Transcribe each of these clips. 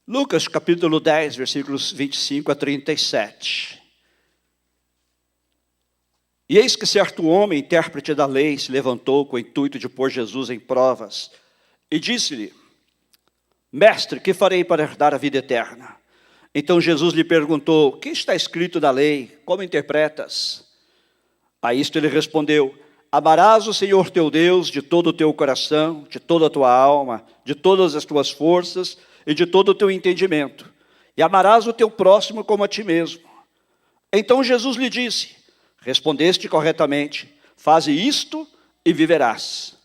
Lucas capítulo 10, versículos 25 a 37. E eis que certo homem, intérprete da lei, se levantou com o intuito de pôr Jesus em provas, e disse-lhe: Mestre, que farei para herdar a vida eterna? Então Jesus lhe perguntou: O que está escrito na lei? Como interpretas? A isto ele respondeu: Amarás o Senhor teu Deus de todo o teu coração, de toda a tua alma, de todas as tuas forças e de todo o teu entendimento, e amarás o teu próximo como a ti mesmo. Então Jesus lhe disse: Respondeste corretamente, faze isto e viverás.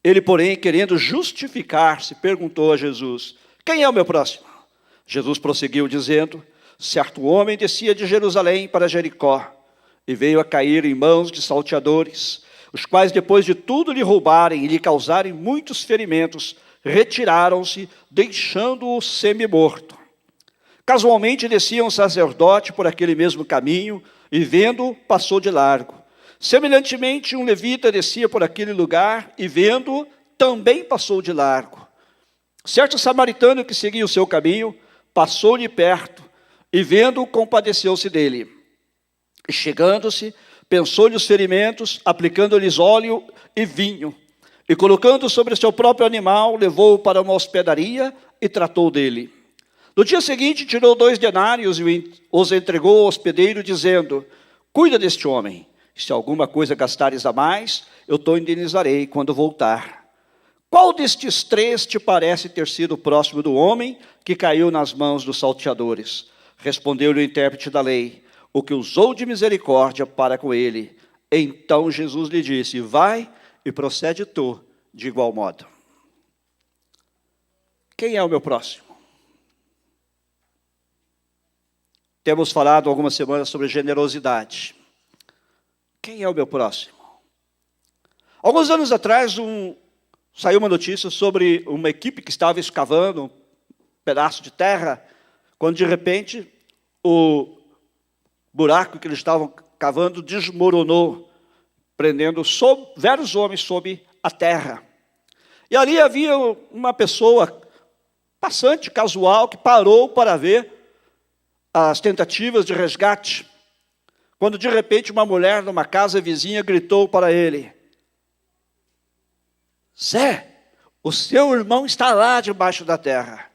Ele, porém, querendo justificar-se, perguntou a Jesus: Quem é o meu próximo? Jesus prosseguiu dizendo: Certo homem descia de Jerusalém para Jericó, e veio a cair em mãos de salteadores, os quais, depois de tudo lhe roubarem e lhe causarem muitos ferimentos, retiraram-se, deixando-o semi-morto. Casualmente descia um sacerdote por aquele mesmo caminho, e vendo-o, passou de largo. Semelhantemente, um levita descia por aquele lugar, e vendo-o, também passou de largo. Certo samaritano que seguia o seu caminho, passou-lhe perto, e vendo-o, compadeceu-se dele. E chegando-se, pensou-lhe os ferimentos, aplicando-lhes óleo e vinho, e colocando sobre seu próprio animal, levou-o para uma hospedaria e tratou dele. No dia seguinte, tirou 2 denários e os entregou ao hospedeiro, dizendo: Cuida deste homem, se alguma coisa gastares a mais, eu te indenizarei quando voltar. Qual destes 3 te parece ter sido próximo do homem que caiu nas mãos dos salteadores? Respondeu-lhe o intérprete da lei: O que usou de misericórdia para com ele. Então Jesus lhe disse: Vai e procede tu de igual modo. Quem é o meu próximo? Temos falado algumas semanas sobre generosidade. Quem é o meu próximo? Alguns anos atrás, saiu uma notícia sobre uma equipe que estava escavando um pedaço de terra, quando de repente o buraco que eles estavam cavando desmoronou, prendendo vários homens sob a terra. E ali havia uma pessoa, passante, casual, que parou para ver as tentativas de resgate, quando de repente uma mulher numa casa vizinha gritou para ele: Zé, o seu irmão está lá debaixo da terra.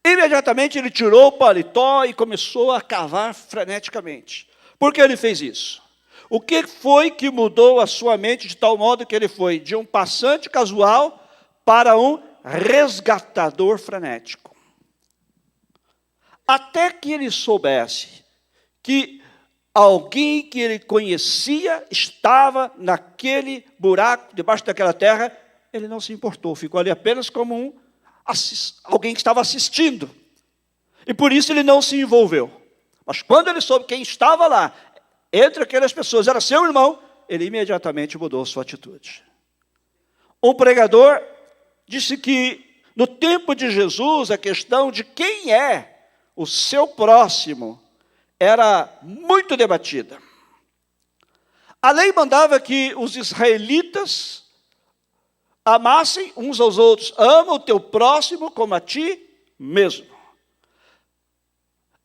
Imediatamente ele tirou o paletó e começou a cavar freneticamente. Por que ele fez isso? O que foi que mudou a sua mente de tal modo que ele foi de um passante casual para um resgatador frenético? Até que ele soubesse que alguém que ele conhecia estava naquele buraco, debaixo daquela terra, ele não se importou, ficou ali apenas como alguém que estava assistindo. E por isso ele não se envolveu. Mas quando ele soube quem estava lá, entre aquelas pessoas, era seu irmão, ele imediatamente mudou sua atitude. Um pregador disse que no tempo de Jesus, a questão de quem é o seu próximo era muito debatida. A lei mandava que os israelitas amassem uns aos outros. Ama o teu próximo como a ti mesmo.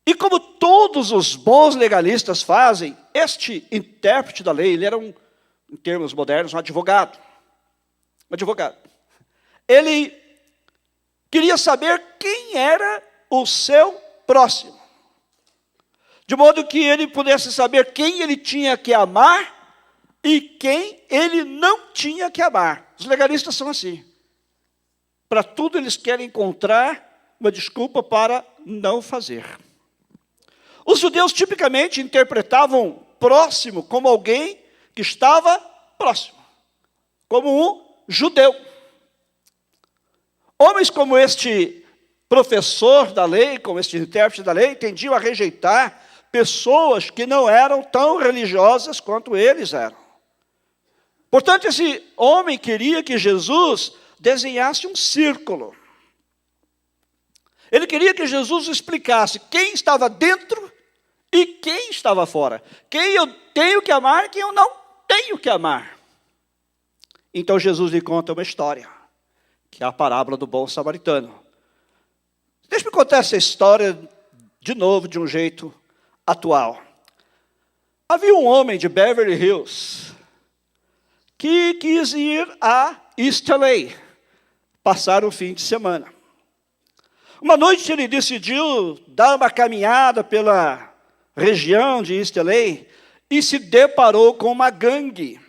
E como todos os bons legalistas fazem, este intérprete da lei, ele era em termos modernos, um advogado. Ele queria saber quem era o seu próximo. De modo que ele pudesse saber quem ele tinha que amar e quem ele não tinha que amar. Os legalistas são assim. Para tudo eles querem encontrar uma desculpa para não fazer. Os judeus tipicamente interpretavam próximo como alguém que estava próximo, como um judeu. Homens como este professor da lei, como este intérprete da lei, tendiam a rejeitar pessoas que não eram tão religiosas quanto eles eram. Portanto, esse homem queria que Jesus desenhasse um círculo. Ele queria que Jesus explicasse quem estava dentro e quem estava fora. Quem eu tenho que amar e quem eu não tenho que amar. Então Jesus lhe conta uma história, que é a parábola do bom samaritano. Deixa eu contar essa história de novo, de um jeito atual. Havia um homem de Beverly Hills que quis ir a East LA, passar o fim de semana. Uma noite ele decidiu dar uma caminhada pela região de East LA e se deparou com uma gangue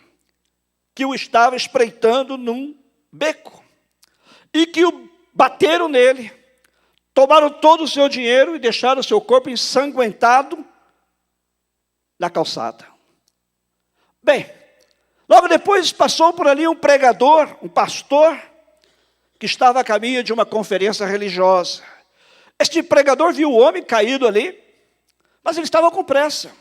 que o estava espreitando num beco e que o bateram nele, tomaram todo o seu dinheiro e deixaram o seu corpo ensanguentado na calçada. Bem, logo depois passou por ali um pregador, um pastor, que estava a caminho de uma conferência religiosa. Este pregador viu o homem caído ali, mas ele estava com pressa.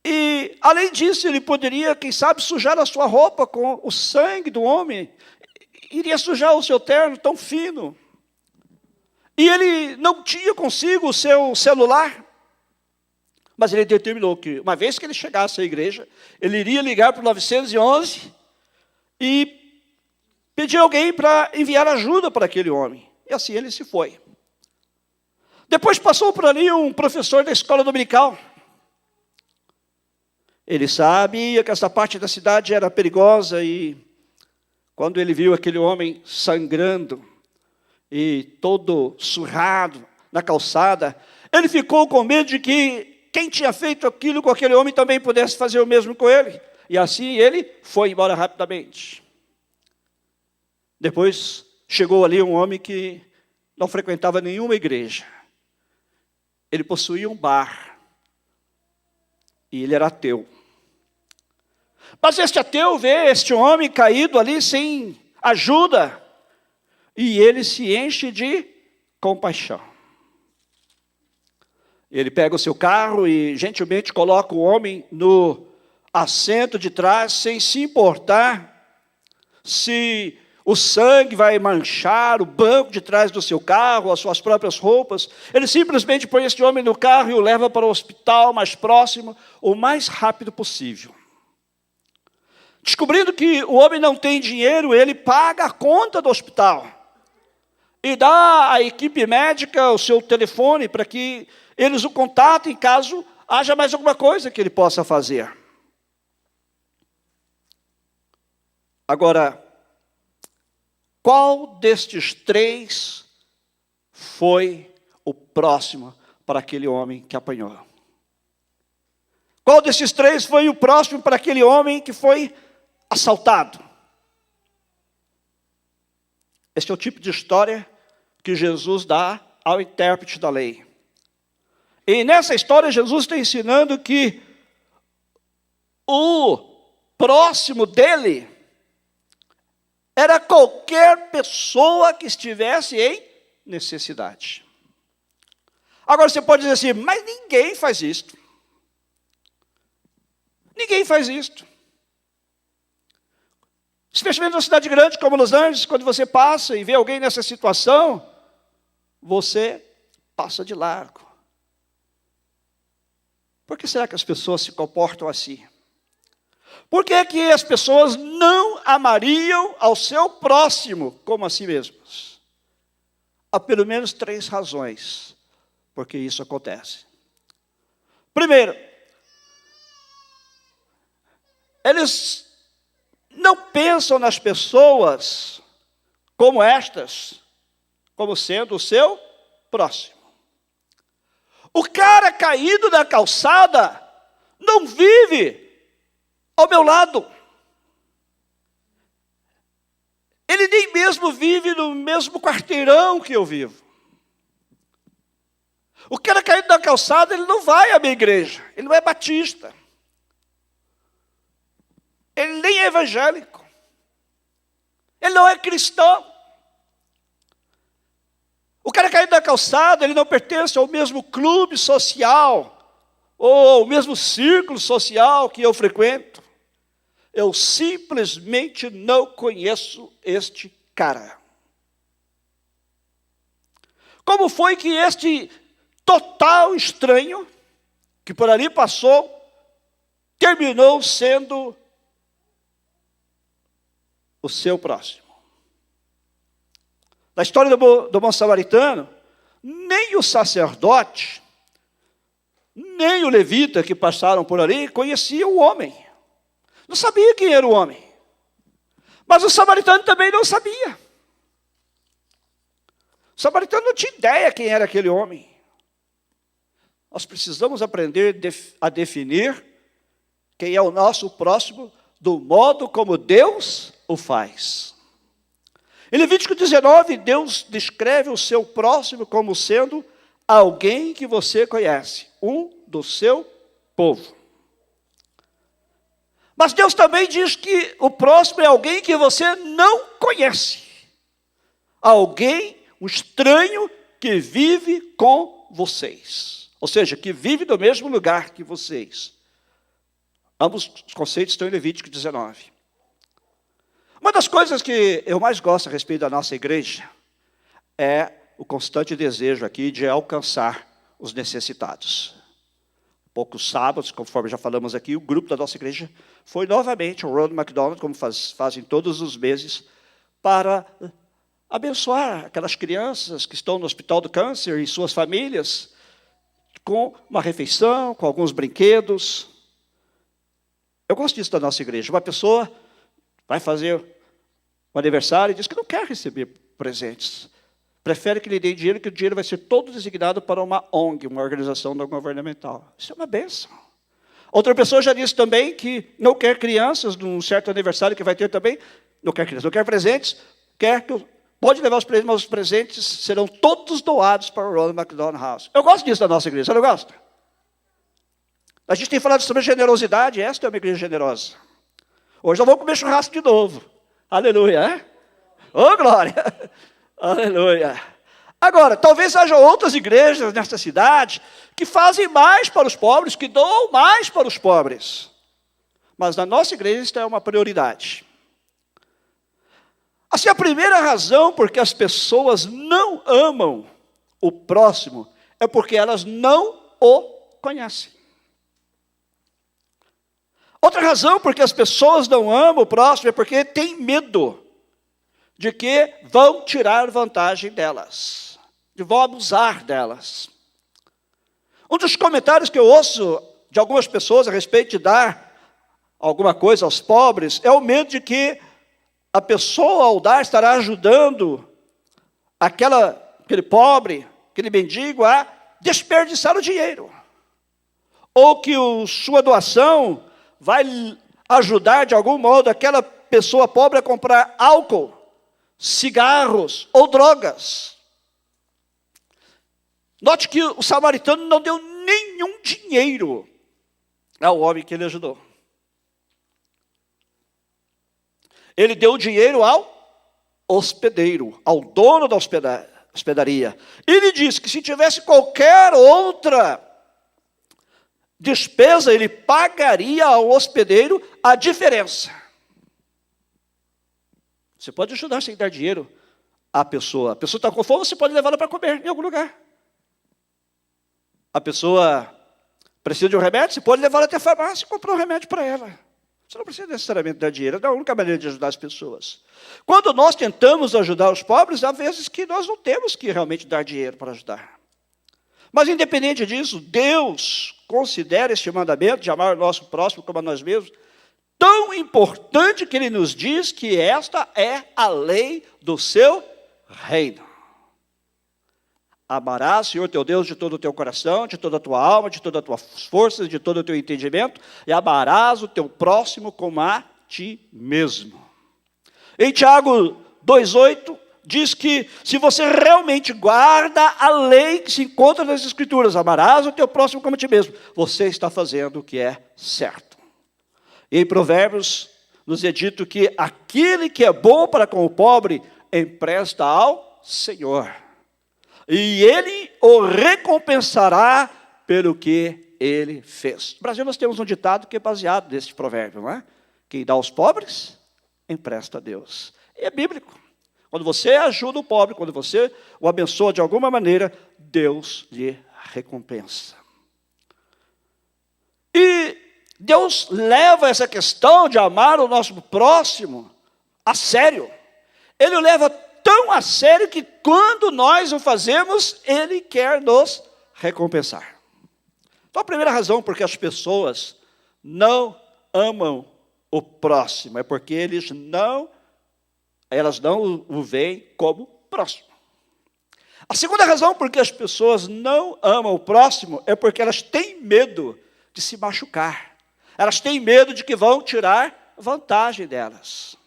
E, além disso, ele poderia, quem sabe, sujar a sua roupa com o sangue do homem. Iria sujar o seu terno tão fino. E ele não tinha consigo o seu celular. Mas ele determinou que, uma vez que ele chegasse à igreja, ele iria ligar para o 911 e pedir alguém para enviar ajuda para aquele homem. E assim ele se foi. Depois passou por ali um professor da escola dominical. Ele sabia que essa parte da cidade era perigosa e quando ele viu aquele homem sangrando e todo surrado na calçada, ele ficou com medo de que quem tinha feito aquilo com aquele homem também pudesse fazer o mesmo com ele. E assim ele foi embora rapidamente. Depois chegou ali um homem que não frequentava nenhuma igreja. Ele possuía um bar e ele era ateu. Mas este ateu vê este homem caído ali sem ajuda e ele se enche de compaixão. Ele pega o seu carro e gentilmente coloca o homem no assento de trás, sem se importar se o sangue vai manchar o banco de trás do seu carro, as suas próprias roupas. Ele simplesmente põe este homem no carro e o leva para o hospital mais próximo, o mais rápido possível. Descobrindo que o homem não tem dinheiro, ele paga a conta do hospital e dá à equipe médica o seu telefone para que eles o contatem caso haja mais alguma coisa que ele possa fazer. Agora, qual destes três foi o próximo para aquele homem que apanhou? Qual desses três foi o próximo para aquele homem que foi assaltado? Este é o tipo de história que Jesus dá ao intérprete da lei. E nessa história Jesus está ensinando que o próximo dele era qualquer pessoa que estivesse em necessidade. Agora você pode dizer assim, mas ninguém faz isto. Ninguém faz isto. Especialmente numa cidade grande como Los Angeles, quando você passa e vê alguém nessa situação, você passa de largo. Por que será que as pessoas se comportam assim? Por que é que as pessoas não amariam ao seu próximo como a si mesmas? Há pelo menos 3 razões por que isso acontece. Primeiro, eles não pensam nas pessoas como estas, como sendo o seu próximo. O cara caído na calçada não vive ao meu lado. Ele nem mesmo vive no mesmo quarteirão que eu vivo. O cara caído na calçada, ele não vai à minha igreja. Ele não é batista. Ele nem é evangélico. Ele não é cristão. O cara caído na calçada, ele não pertence ao mesmo clube social, ou ao mesmo círculo social que eu frequento. Eu simplesmente não conheço este cara. Como foi que este total estranho, que por ali passou, terminou sendo o seu próximo? Na história do bom samaritano, nem o sacerdote, nem o levita que passaram por ali conhecia o homem. Não sabia quem era o homem. Mas o samaritano também não sabia. O samaritano não tinha ideia quem era aquele homem. Nós precisamos aprender a definir quem é o nosso próximo do modo como Deus o faz. Em Levítico 19, Deus descreve o seu próximo como sendo alguém que você conhece, um do seu povo. Mas Deus também diz que o próximo é alguém que você não conhece. Alguém, um estranho que vive com vocês. Ou seja, que vive no mesmo lugar que vocês. Ambos os conceitos estão em Levítico 19. Uma das coisas que eu mais gosto a respeito da nossa igreja é o constante desejo aqui de alcançar os necessitados. Poucos sábados, conforme já falamos aqui, o grupo da nossa igreja foi novamente ao Ronald McDonald, como fazem todos os meses, para abençoar aquelas crianças que estão no Hospital do Câncer e suas famílias, com uma refeição, com alguns brinquedos. Eu gosto disso da nossa igreja. Uma pessoa vai fazer um aniversário e diz que não quer receber presentes. Prefere que lhe dê dinheiro, que o dinheiro vai ser todo designado para uma ONG, uma organização não governamental. Isso é uma bênção. Outra pessoa já disse também que não quer crianças num certo aniversário que vai ter também. Não quer crianças, não quer presentes. Pode levar os presentes, mas os presentes serão todos doados para o Ronald McDonald House. Eu gosto disso da nossa igreja, você não gosta? A gente tem falado sobre generosidade, esta é uma igreja generosa. Hoje nós vamos comer churrasco de novo. Aleluia, é? Ô, glória! Aleluia! Agora, talvez haja outras igrejas nesta cidade que fazem mais para os pobres, que doam mais para os pobres. Mas na nossa igreja isso é uma prioridade. Assim, a primeira razão por que as pessoas não amam o próximo é porque elas não o conhecem. Outra razão por que as pessoas não amam o próximo é porque têm medo de que vão tirar vantagem delas, de vão abusar delas. Um dos comentários que eu ouço de algumas pessoas a respeito de dar alguma coisa aos pobres é o medo de que a pessoa, ao dar, estará ajudando aquele pobre, aquele mendigo, a desperdiçar o dinheiro. Ou que sua doação vai ajudar, de algum modo, aquela pessoa pobre a comprar álcool, cigarros ou drogas. Note que o samaritano não deu nenhum dinheiro ao homem que ele ajudou. Ele deu o dinheiro ao hospedeiro, ao dono da hospedaria. Ele disse que se tivesse qualquer outra despesa, ele pagaria ao hospedeiro a diferença. Você pode ajudar sem dar dinheiro à pessoa. A pessoa está com fome, você pode levá-la para comer em algum lugar. A pessoa precisa de um remédio, você pode levá-la até a farmácia e comprar um remédio para ela. Você não precisa necessariamente dar dinheiro, é a única maneira de ajudar as pessoas. Quando nós tentamos ajudar os pobres, há vezes que nós não temos que realmente dar dinheiro para ajudar. Mas, independente disso, Deus considera este mandamento de amar o nosso próximo como a nós mesmos tão importante que Ele nos diz que esta é a lei do seu reino. Amarás o Senhor teu Deus de todo o teu coração, de toda a tua alma, de todas as tuas forças, de todo o teu entendimento, e amarás o teu próximo como a ti mesmo. Em Tiago 2,8, diz que se você realmente guarda a lei que se encontra nas Escrituras, amarás o teu próximo como a ti mesmo, você está fazendo o que é certo. E em Provérbios nos é dito que aquele que é bom para com o pobre, empresta ao Senhor. E Ele o recompensará pelo que Ele fez. No Brasil nós temos um ditado que é baseado nesse provérbio, não é? Quem dá aos pobres, empresta a Deus. E é bíblico. Quando você ajuda o pobre, quando você o abençoa de alguma maneira, Deus lhe recompensa. E Deus leva essa questão de amar o nosso próximo a sério. Ele o leva tão a sério que quando nós o fazemos, Ele quer nos recompensar. Então a primeira razão porque as pessoas não amam o próximo é porque elas não o veem como próximo. A segunda razão porque as pessoas não amam o próximo é porque elas têm medo de se machucar. Elas têm medo de que vão tirar vantagem delas.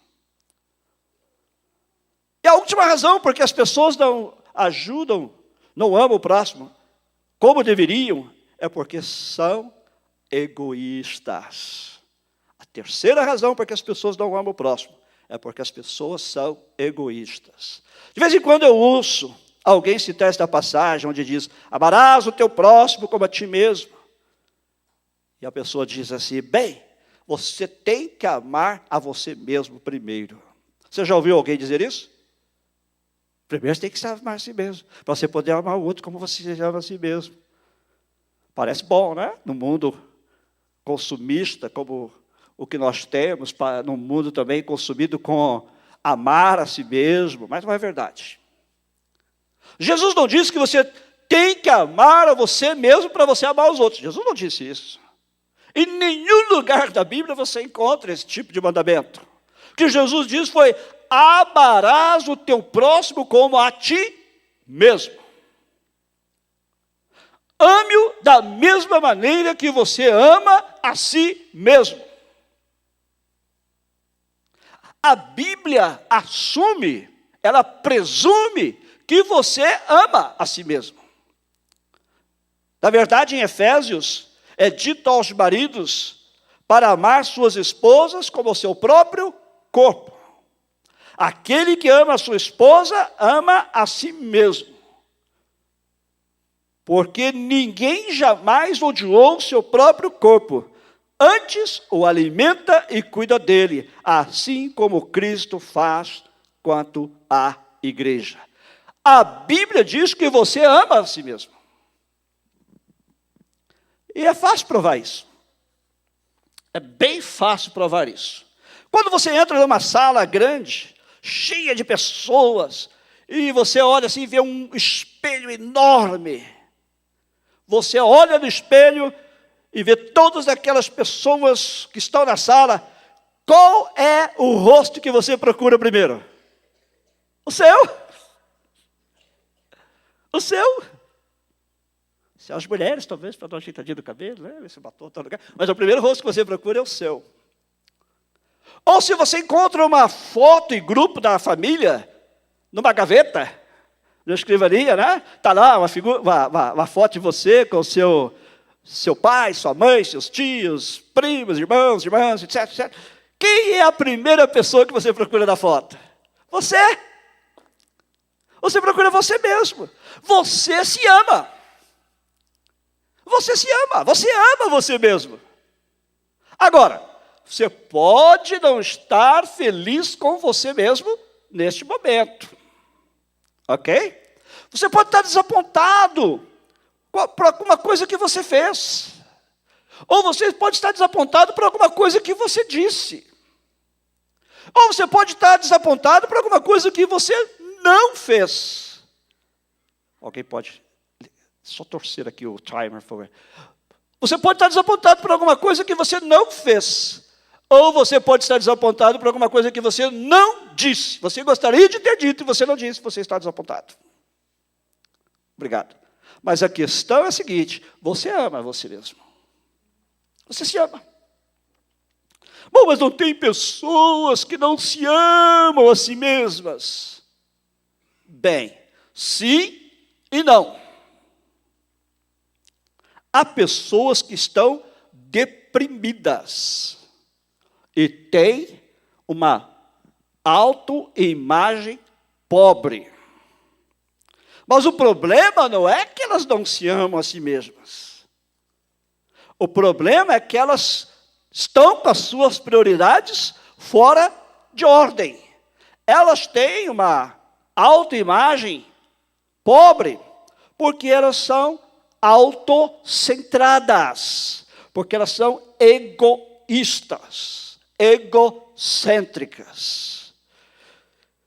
E a última razão porque as pessoas não ajudam, não amam o próximo como deveriam, é porque são egoístas. A terceira razão porque as pessoas não amam o próximo é porque as pessoas são egoístas. De vez em quando eu ouço alguém citar esta passagem onde diz: amarás o teu próximo como a ti mesmo. E a pessoa diz assim: bem, você tem que amar a você mesmo primeiro. Você já ouviu alguém dizer isso? Primeiro você tem que amar a si mesmo, para você poder amar o outro como você ama a si mesmo. Parece bom, né? No mundo consumista, como o que nós temos, no mundo também consumido com amar a si mesmo, mas não é verdade. Jesus não disse que você tem que amar a você mesmo para você amar os outros. Jesus não disse isso. Em nenhum lugar da Bíblia você encontra esse tipo de mandamento. O que Jesus disse foi: amarás o teu próximo como a ti mesmo. Ame-o da mesma maneira que você ama a si mesmo. A Bíblia assume, ela presume que você ama a si mesmo. Na verdade, em Efésios, é dito aos maridos para amar suas esposas como o seu próprio corpo. Aquele que ama a sua esposa, ama a si mesmo. Porque ninguém jamais odiou o seu próprio corpo. Antes o alimenta e cuida dele, assim como Cristo faz quanto à igreja. A Bíblia diz que você ama a si mesmo. E é fácil provar isso. É bem fácil provar isso. Quando você entra numa sala grande, cheia de pessoas, e você olha assim e vê um espelho enorme. Você olha no espelho e vê todas aquelas pessoas que estão na sala. Qual é o rosto que você procura primeiro? O seu? O seu? Se as mulheres, talvez, para dar uma ajeitadinha do cabelo, né? Esse batom está no lugar. Mas o primeiro rosto que você procura é o seu. Ou se você encontra uma foto em grupo da família, numa gaveta, na escrivaninha, né? Está lá uma foto de você com o seu pai, sua mãe, seus tios, primos, irmãos, irmãs, etc, etc. Quem é a primeira pessoa que você procura na foto? Você. Você procura você mesmo. Você se ama. Você se ama. Você ama você mesmo. Agora, você pode não estar feliz com você mesmo neste momento. Ok? Você pode estar desapontado por alguma coisa que você fez. Ou você pode estar desapontado por alguma coisa que você disse. Ou você pode estar desapontado por alguma coisa que você não fez. Alguém pode só torcer aqui o timer, por favor. Você pode estar desapontado por alguma coisa que você não fez. Ou você pode estar desapontado por alguma coisa que você não disse. Você gostaria de ter dito e você não disse, você está desapontado. Obrigado. Mas a questão é a seguinte: você ama você mesmo. Você se ama. Bom, mas não tem pessoas que não se amam a si mesmas. Bem, sim e não. Há pessoas que estão deprimidas e têm uma autoimagem pobre. Mas o problema não é que elas não se amam a si mesmas. O problema é que elas estão com as suas prioridades fora de ordem. Elas têm uma autoimagem pobre porque elas são autocentradas, porque elas são egoístas, egocêntricas.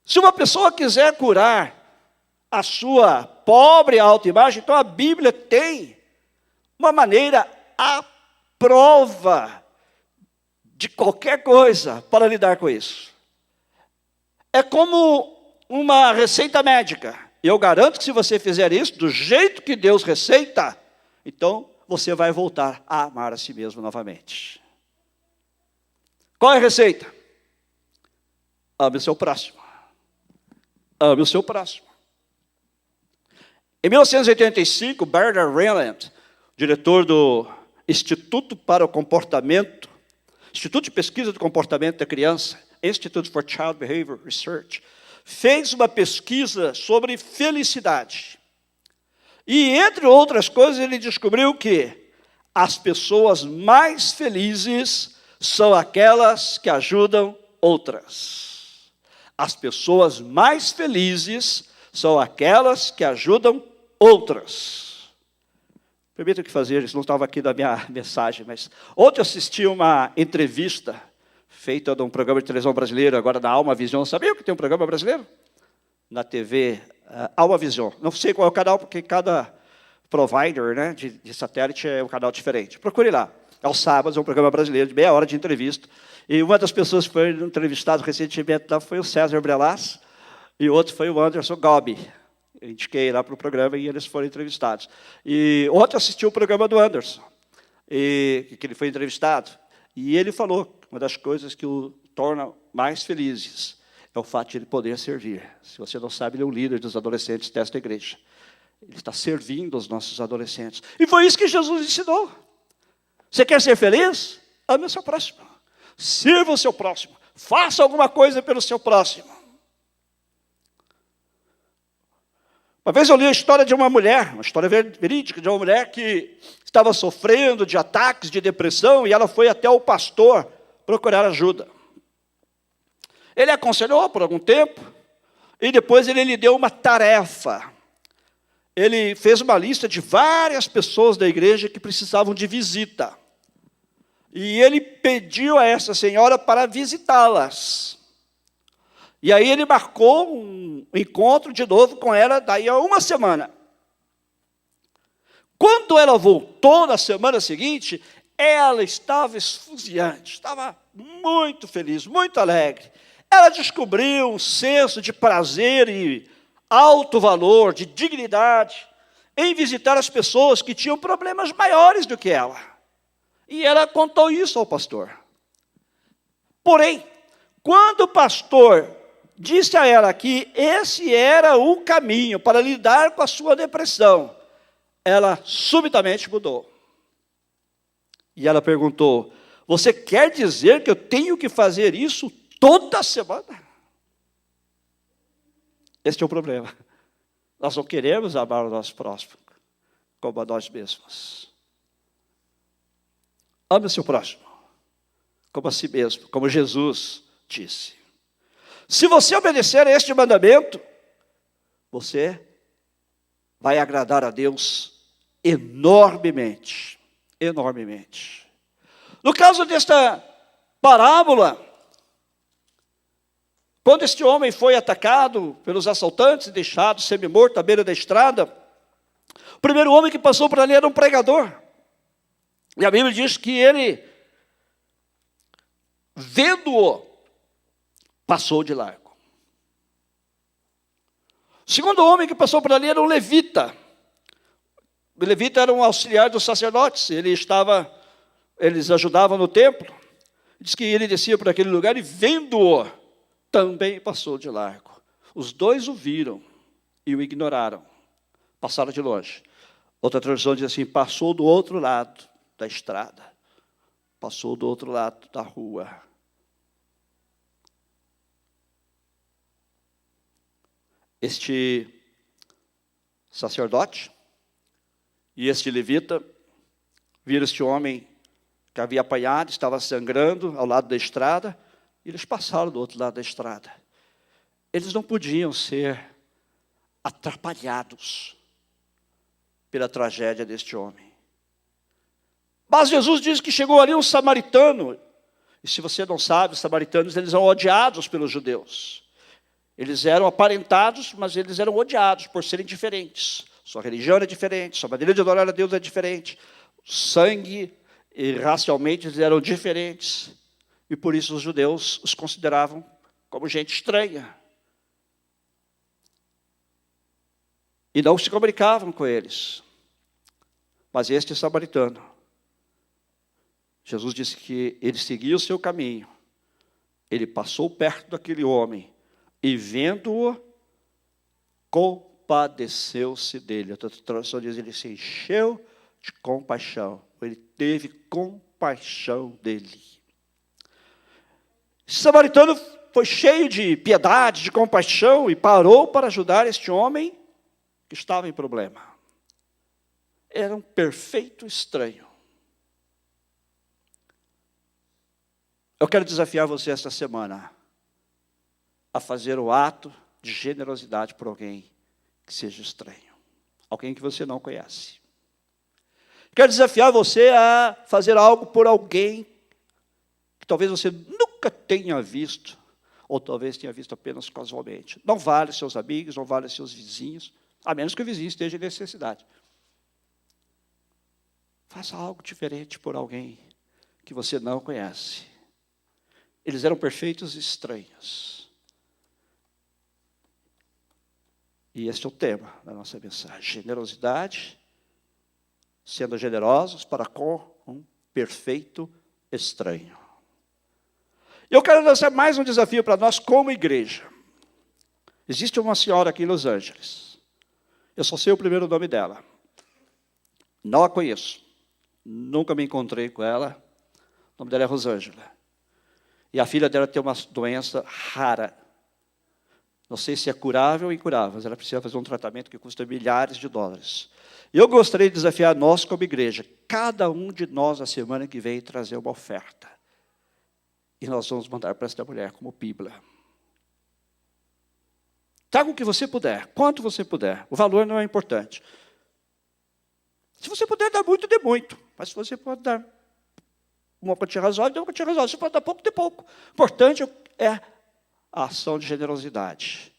Se uma pessoa quiser curar a sua pobre autoimagem, então a Bíblia tem uma maneira à prova de qualquer coisa para lidar com isso. É como uma receita médica. Eu garanto que se você fizer isso do jeito que Deus receita, então você vai voltar a amar a si mesmo novamente. Qual é a receita? Ame o seu próximo. Ame o seu próximo. Em 1985, Bernard Rayland, diretor do Instituto para o Comportamento, Instituto de Pesquisa do Comportamento da Criança, Institute for Child Behavior Research, fez uma pesquisa sobre felicidade. E, entre outras coisas, ele descobriu que as pessoas mais felizes são aquelas que ajudam outras. As pessoas mais felizes são aquelas que ajudam outras. Permita-me fazer, isso não estava aqui na minha mensagem, mas ontem eu assisti uma entrevista feita de um programa de televisão brasileiro, agora na Alma Vision. Sabia que tem um programa brasileiro? Na TV Alma Vision. Não sei qual é o canal, porque cada provider, né, de satélite é um canal diferente. Procure lá. Aos sábados é um programa brasileiro de meia hora de entrevista. E uma das pessoas que foi entrevistada recentemente lá foi o César Brelas, e o outro foi o Anderson Gobi. Eu indiquei lá para o programa e eles foram entrevistados. E ontem eu assisti o programa do Anderson, que ele foi entrevistado, e ele falou que uma das coisas que o torna mais felizes é o fato de ele poder servir. Se você não sabe, ele é um líder dos adolescentes desta igreja. Ele está servindo os nossos adolescentes. E foi isso que Jesus ensinou. Você quer ser feliz? Ame o seu próximo. Sirva o seu próximo. Faça alguma coisa pelo seu próximo. Uma vez eu li a história de uma mulher, uma história verídica, de uma mulher que estava sofrendo de ataques de depressão e ela foi até o pastor procurar ajuda. Ele aconselhou por algum tempo e depois ele lhe deu uma tarefa. Ele fez uma lista de várias pessoas da igreja que precisavam de visita. E ele pediu a essa senhora para visitá-las. E aí ele marcou um encontro de novo com ela, daí a uma semana. Quando ela voltou na semana seguinte, ela estava esfuziante, estava muito feliz, muito alegre. Ela descobriu um senso de prazer e alto valor, de dignidade, em visitar as pessoas que tinham problemas maiores do que ela. E ela contou isso ao pastor. Porém, quando o pastor disse a ela que esse era o caminho para lidar com a sua depressão, ela subitamente mudou. E ela perguntou: você quer dizer que eu tenho que fazer isso toda semana? Este é o problema. Nós não queremos amar o nosso próximo como a nós mesmos. Ame o seu próximo como a si mesmo, como Jesus disse. Se você obedecer a este mandamento, você vai agradar a Deus enormemente, enormemente. No caso desta parábola, quando este homem foi atacado pelos assaltantes e deixado semi-morto à beira da estrada, o primeiro homem que passou por ali era um pregador. E a Bíblia diz que ele, vendo-o, passou de largo. O segundo homem que passou por ali era um levita. O levita era um auxiliar dos sacerdotes. Eles ajudavam no templo. Diz que ele descia por aquele lugar e, vendo-o, também passou de largo. Os dois o viram e o ignoraram. Passaram de longe. Outra tradução diz assim: passou do outro lado da estrada. Passou do outro lado da rua. Este sacerdote e este levita viram este homem que havia apanhado, estava sangrando ao lado da estrada, e eles passaram do outro lado da estrada. Eles não podiam ser atrapalhados pela tragédia deste homem. Mas Jesus diz que chegou ali um samaritano, e se você não sabe, os samaritanos eles são odiados pelos judeus. Eles eram aparentados, mas eles eram odiados por serem diferentes. Sua religião era diferente, sua maneira de adorar a Deus é diferente. Sangue e racialmente eles eram diferentes. E por isso os judeus os consideravam como gente estranha. E não se comunicavam com eles. Mas este samaritano, Jesus disse que ele seguia o seu caminho. Ele passou perto daquele homem e, vendo-o, compadeceu-se dele. A outra tradução diz, ele se encheu de compaixão. Ele teve compaixão dele. Esse samaritano foi cheio de piedade, de compaixão, e parou para ajudar este homem que estava em problema. Era um perfeito estranho. Eu quero desafiar você esta semana a fazer o ato de generosidade por alguém que seja estranho. Alguém que você não conhece. Quero desafiar você a fazer algo por alguém que talvez você nunca tenha visto, ou talvez tenha visto apenas casualmente. Não vale seus amigos, não vale seus vizinhos, a menos que o vizinho esteja em necessidade. Faça algo diferente por alguém que você não conhece. Eles eram perfeitos estranhos. E este é o tema da nossa mensagem. Generosidade, sendo generosos para com um perfeito estranho. Eu quero lançar mais um desafio para nós como igreja. Existe uma senhora aqui em Los Angeles. Eu só sei o primeiro nome dela. Não a conheço. Nunca me encontrei com ela. O nome dela é Rosângela. E a filha dela tem uma doença rara. Não sei se é curável ou incurável, mas ela precisa fazer um tratamento que custa milhares de dólares. E eu gostaria de desafiar nós como igreja, cada um de nós, a semana que vem, trazer uma oferta. E nós vamos mandar para esta mulher como píbula. Traga o que você puder, quanto você puder. O valor não é importante. Se você puder dar muito, dê muito. Mas se você pode dar uma quantia razoável, dê uma quantia razoável. Se pode dar pouco, dê pouco. O importante é a ação de generosidade.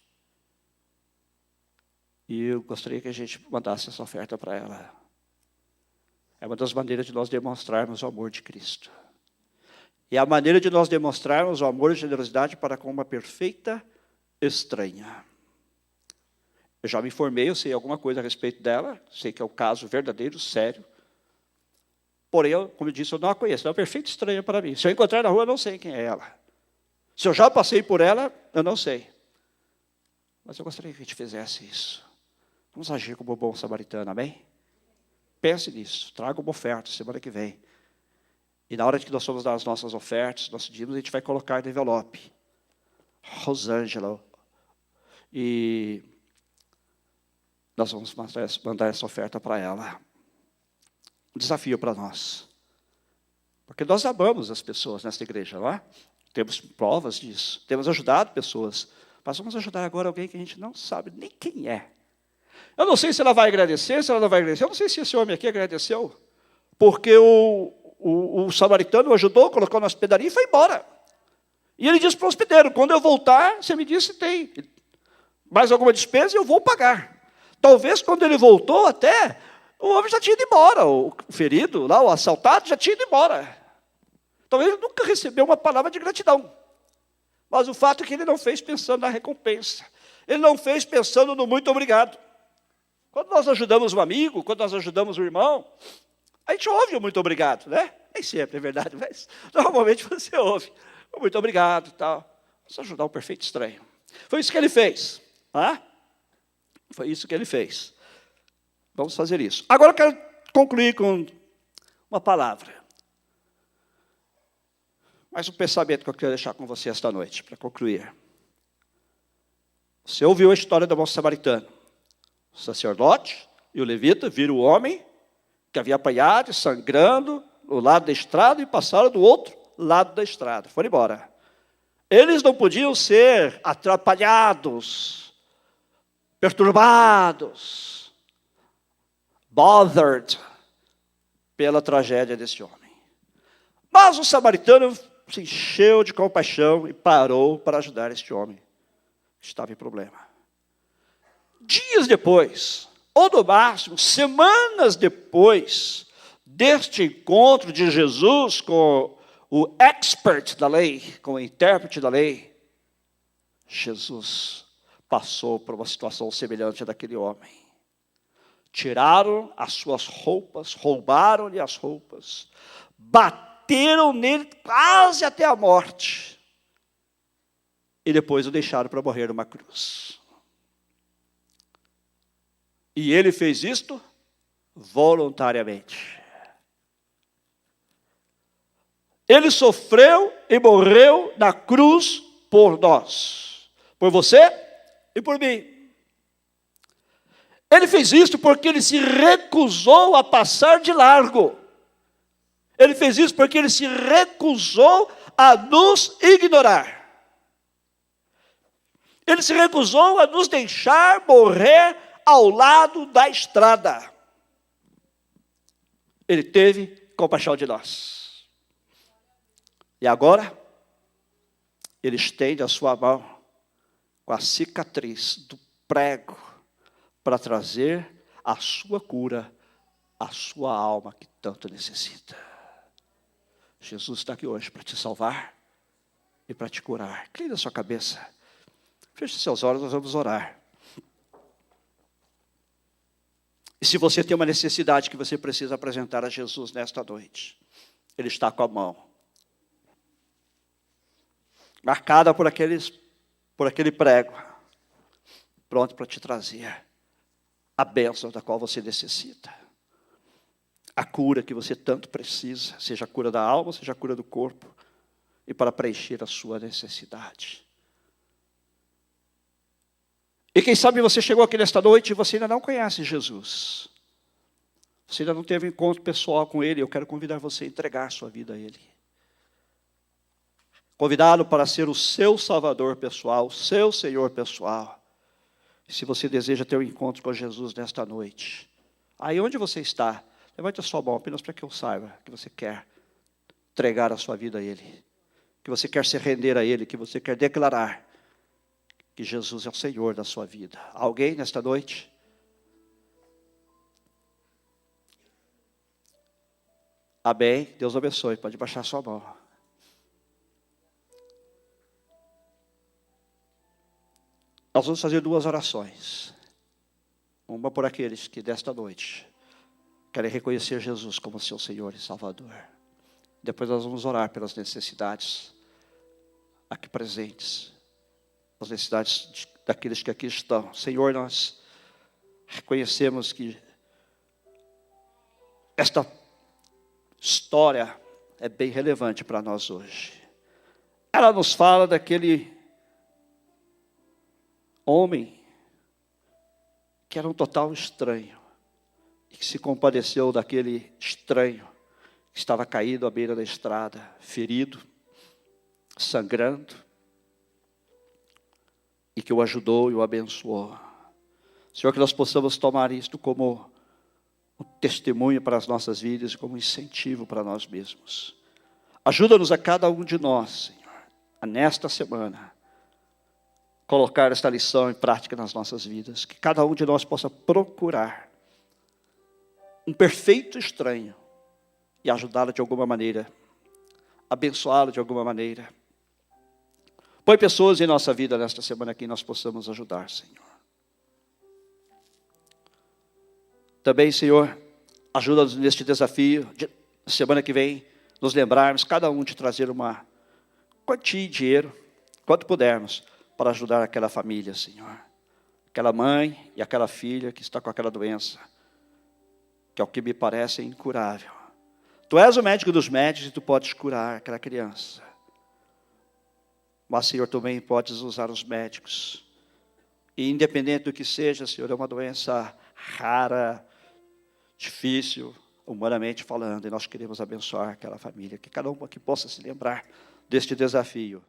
E eu gostaria que a gente mandasse essa oferta para ela. É uma das maneiras de nós demonstrarmos o amor de Cristo. E a maneira de nós demonstrarmos o amor e generosidade para com uma perfeita estranha. Eu já me informei, eu sei alguma coisa a respeito dela, sei que é o caso verdadeiro, sério. Porém, como eu disse, eu não a conheço, ela é uma perfeita estranha para mim. Se eu encontrar na rua, eu não sei quem é ela. Se eu já passei por ela, eu não sei. Mas eu gostaria que a gente fizesse isso. Vamos agir como bom samaritano, amém? Pense nisso, traga uma oferta semana que vem. E na hora que nós formos dar as nossas ofertas, nós pedimos, a gente vai colocar no envelope. Rosângela. E nós vamos mandar essa oferta para ela. Um desafio para nós. Porque nós amamos as pessoas nesta igreja, não é? Temos provas disso. Temos ajudado pessoas. Mas vamos ajudar agora alguém que a gente não sabe nem quem é. Eu não sei se ela vai agradecer, se ela não vai agradecer. Eu não sei se esse homem aqui agradeceu. Porque o samaritano o ajudou, colocou na hospedaria e foi embora. E ele disse para o hospedeiro, quando eu voltar, você me diz se tem mais alguma despesa e eu vou pagar. Talvez quando ele voltou até, o homem já tinha ido embora. O ferido, lá, o assaltado, já tinha ido embora. Talvez ele nunca recebeu uma palavra de gratidão. Mas o fato é que ele não fez pensando na recompensa. Ele não fez pensando no muito obrigado. Quando nós ajudamos um amigo, quando nós ajudamos um irmão, a gente ouve o muito obrigado, né? Nem sempre, é verdade, mas normalmente você ouve. Muito obrigado e tal. Vamos ajudar um perfeito estranho. Foi isso que ele fez. Tá? Foi isso que ele fez. Vamos fazer isso. Agora eu quero concluir com uma palavra. Mais um pensamento que eu quero deixar com você esta noite, para concluir. Você ouviu a história do bom samaritano. O sacerdote e o levita viram o homem que havia apanhado, sangrando, no lado da estrada, e passaram do outro lado da estrada. Foram embora. Eles não podiam ser atrapalhados, perturbados, bothered pela tragédia desse homem. Mas o samaritano se encheu de compaixão e parou para ajudar este homem, estava em problema. Dias depois, ou no máximo, semanas depois deste encontro de Jesus com o expert da lei, com o intérprete da lei, Jesus passou por uma situação semelhante daquele homem. Tiraram as suas roupas, roubaram-lhe as roupas, bateram nele quase até a morte, e depois o deixaram para morrer numa cruz. E ele fez isto voluntariamente. Ele sofreu e morreu na cruz por nós, por você e por mim. Ele fez isso porque ele se recusou a passar de largo. Ele fez isso porque ele se recusou a nos ignorar. Ele se recusou a nos deixar morrer ao lado da estrada. Ele teve compaixão de nós. E agora, ele estende a sua mão com a cicatriz do prego para trazer a sua cura, a sua alma que tanto necessita. Jesus está aqui hoje para te salvar e para te curar. Inclina a sua cabeça. Feche seus olhos, nós vamos orar. E se você tem uma necessidade que você precisa apresentar a Jesus nesta noite, Ele está com a mão marcada por aquele prego, pronto para te trazer a bênção da qual você necessita. A cura que você tanto precisa, seja a cura da alma, seja a cura do corpo, e para preencher a sua necessidade. E quem sabe você chegou aqui nesta noite e você ainda não conhece Jesus. Você ainda não teve um encontro pessoal com Ele. Eu quero convidar você a entregar sua vida a Ele. Convidá-lo para ser o seu Salvador pessoal, o seu Senhor pessoal. E se você deseja ter um encontro com Jesus nesta noite, aí onde você está, levante a sua mão apenas para que eu saiba que você quer entregar a sua vida a Ele, que você quer se render a Ele, que você quer declarar que Jesus é o Senhor da sua vida. Alguém nesta noite? Amém. Deus abençoe. Pode baixar sua mão. Nós vamos fazer 2 orações. Uma por aqueles que desta noite querem reconhecer Jesus como seu Senhor e Salvador. Depois nós vamos orar pelas necessidades aqui presentes. As necessidades daqueles que aqui estão. Senhor, nós reconhecemos que esta história é bem relevante para nós hoje. Ela nos fala daquele homem que era um total estranho e que se compadeceu daquele estranho que estava caído à beira da estrada, ferido, sangrando, e que o ajudou e o abençoou. Senhor, que nós possamos tomar isto como um testemunho para as nossas vidas e como um incentivo para nós mesmos. Ajuda-nos a cada um de nós, Senhor, a nesta semana colocar esta lição em prática nas nossas vidas. Que cada um de nós possa procurar um perfeito estranho e ajudá-lo de alguma maneira, abençoá-lo de alguma maneira. Põe pessoas em nossa vida nesta semana que nós possamos ajudar, Senhor. Também, Senhor, ajuda-nos neste desafio de semana que vem, nos lembrarmos, cada um de trazer uma quantia de dinheiro, quanto pudermos, para ajudar aquela família, Senhor. Aquela mãe e aquela filha que está com aquela doença, que ao que me parece é incurável. Tu és o médico dos médicos e tu podes curar aquela criança. Mas, Senhor, também podes usar os médicos. E independente do que seja, Senhor, é uma doença rara, difícil, humanamente falando. E nós queremos abençoar aquela família. Que cada um aqui possa se lembrar deste desafio.